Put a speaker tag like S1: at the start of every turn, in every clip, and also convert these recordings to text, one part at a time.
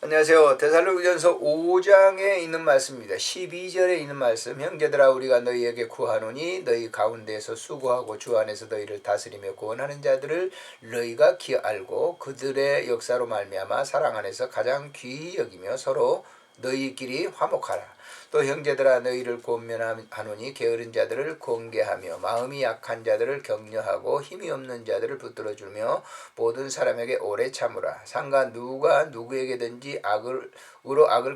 S1: 안녕하세요. 데살로니가전서 5장에 있는 말씀입니다. 12절에 있는 말씀. 형제들아 우리가 너희에게 구하노니 너희 가운데에서 수고하고 주 안에서 너희를 다스리며 구원하는 자들을 너희가 알고 그들의 역사로 말미암아 사랑 안에서 가장 귀히 여기며 서로 너희끼리 화목하라. 또 형제들아 너희를 권면하노니 게으른 자들을 공개하며 마음이 약한 자들을 격려하고 힘이 없는 자들을 붙들어주며 모든 사람에게 오래 참으라. 상가 누가 누구에게든지 악을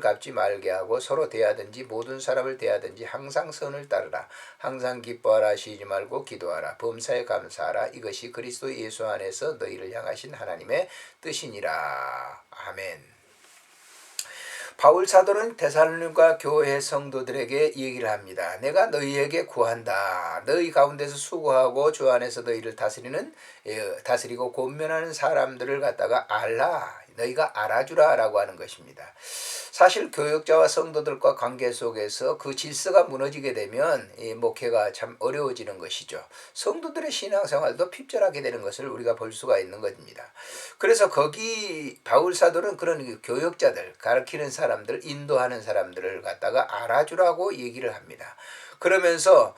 S1: 갚지 말게 하고 서로 대하든지 모든 사람을 대하든지 항상 선을 따르라. 항상 기뻐하라. 쉬지 말고 기도하라. 범사에 감사하라. 이것이 그리스도 예수 안에서 너희를 향하신 하나님의 뜻이니라. 아멘. 바울 사도는 데살로니가 교회 성도들에게 얘기를 합니다. 내가 너희에게 구한다. 너희 가운데서 수고하고 주 안에서 너희를 다스리고 권면하는 사람들을 갖다가 알라. 너희가 알아주라 라고 하는 것입니다. 사실 교역자와 성도들과 관계 속에서 그 질서가 무너지게 되면 이 목회가 참 어려워지는 것이죠. 성도들의 신앙생활도 핍절하게 되는 것을 우리가 볼 수가 있는 것입니다. 그래서 거기 바울 사도는 그런 교역자들, 가르치는 사람들, 인도하는 사람들을 갖다가 알아주라고 얘기를 합니다. 그러면서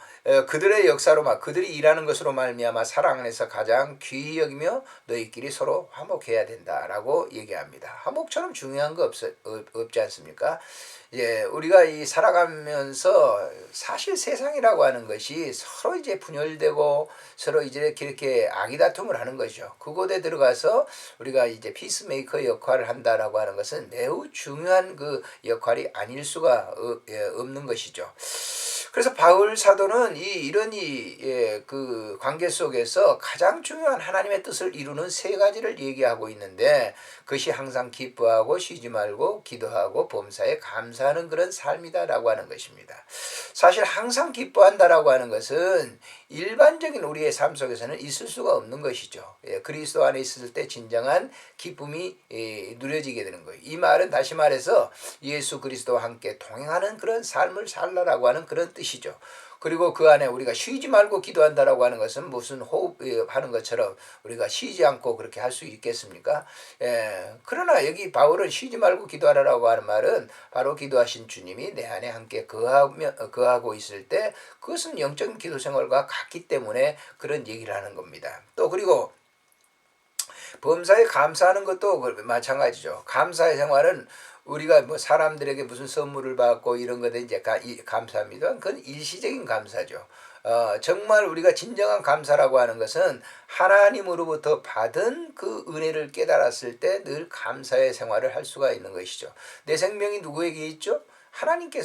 S1: 그들의 역사로 그들이 일하는 것으로 말미암아 사랑 안에서 가장 귀히 여기며 너희끼리 서로 화목해야 된다라고 얘기합니다. 화목처럼 중요한 거 없지 않습니까? 우리가 살아가면서 사실 세상이라고 하는 것이 서로 이제 분열되고 서로 이제 이렇게 아기다툼을 하는 거죠. 그곳에 들어가서 우리가 이제 피스메이커 역할을 한다라고 하는 것은 매우 중요한 그 역할이 아닐 수가 없는 것이죠. 그래서 바울 사도는 이런 그 관계 속에서 가장 중요한 하나님의 뜻을 이루는 세 가지를 얘기하고 있는데 그것이 항상 기뻐하고 쉬지 말고 기도하고 범사에 감사하는 그런 삶이다라고 하는 것입니다. 사실 항상 기뻐한다라고 하는 것은 일반적인 우리의 삶 속에서는 있을 수가 없는 것이죠. 그리스도 안에 있을 때 진정한 기쁨이 누려지게 되는 거예요. 이 말은 다시 말해서 예수 그리스도와 함께 동행하는 그런 삶을 살라라고 하는 그런 뜻이죠. 그리고 그 안에 우리가 쉬지 말고 기도한다라고 하는 것은 무슨 호흡하는 것처럼 우리가 쉬지 않고 그렇게 할 수 있겠습니까? 그러나 여기 바울은 쉬지 말고 기도하라고 하는 말은 바로 기도하신 주님이 내 안에 함께 거하고 있을 때 그것은 영적인 기도 생활과 같기 때문에 그런 얘기를 하는 겁니다. 또 그리고 범사에 감사하는 것도 마찬가지죠. 감사의 생활은 우리가 사람들에게 무슨 선물을 받고 이런 것에 이제 감사합니다. 그건 일시적인 감사죠. 정말 우리가 진정한 감사라고 하는 것은 하나님으로부터 받은 그 은혜를 깨달았을 때 늘 감사의 생활을 할 수가 있는 것이죠. 내 생명이 누구에게 있죠? 하나님께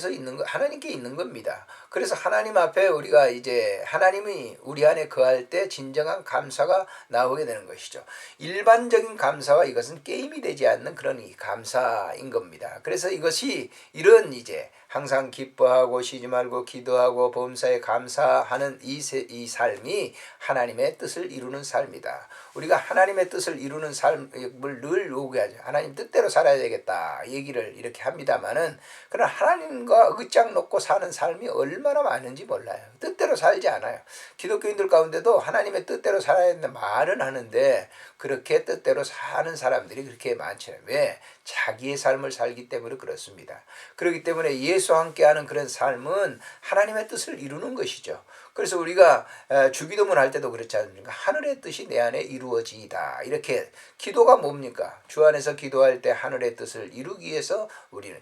S1: 있는 겁니다. 그래서 하나님 앞에 우리가 이제 하나님이 우리 안에 거할 때 진정한 감사가 나오게 되는 것이죠. 일반적인 감사와 이것은 게임이 되지 않는 그런 감사인 겁니다. 그래서 이것이 이런 이제 항상 기뻐하고 쉬지 말고 기도하고 범사에 감사하는 이 삶이 하나님의 뜻을 이루는 삶이다. 우리가 하나님의 뜻을 이루는 삶을 늘 요구하죠. 하나님 뜻대로 살아야 되겠다 얘기를 이렇게 합니다마는 그러나 하나님과 의짝 놓고 사는 삶이 얼마나 많은지 몰라요. 뜻대로 살지 않아요. 기독교인들 가운데도 하나님의 뜻대로 살아야 된다 말은 하는데 그렇게 뜻대로 사는 사람들이 그렇게 많지 않아요. 왜? 자기의 삶을 살기 때문에 그렇습니다. 그렇기 때문에 예수와 함께하는 그런 삶은 하나님의 뜻을 이루는 것이죠. 그래서 우리가 주기도문 할 때도 그렇지 않습니까? 하늘의 뜻이 내 안에 이루어지이다. 이렇게 기도가 뭡니까? 주 안에서 기도할 때 하늘의 뜻을 이루기 위해서 우리는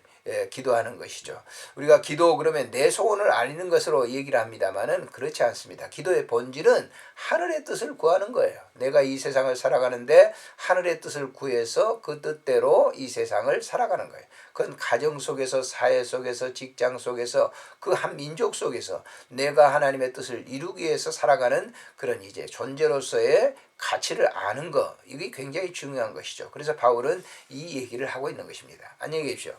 S1: 기도하는 것이죠. 우리가 기도 그러면 내 소원을 아는 것으로 얘기를 합니다만은 그렇지 않습니다. 기도의 본질은 하늘의 뜻을 구하는 거예요. 내가 이 세상을 살아가는데 하늘의 뜻을 구해서 그 뜻대로 이 세상을 살아가는 거예요. 그건 가정 속에서 사회 속에서 직장 속에서 그 한 민족 속에서 내가 하나님의 뜻을 이루기 위해서 살아가는 그런 이제 존재로서의 가치를 아는 것, 이게 굉장히 중요한 것이죠. 그래서 바울은 이 얘기를 하고 있는 것입니다. 안녕히 계십시오.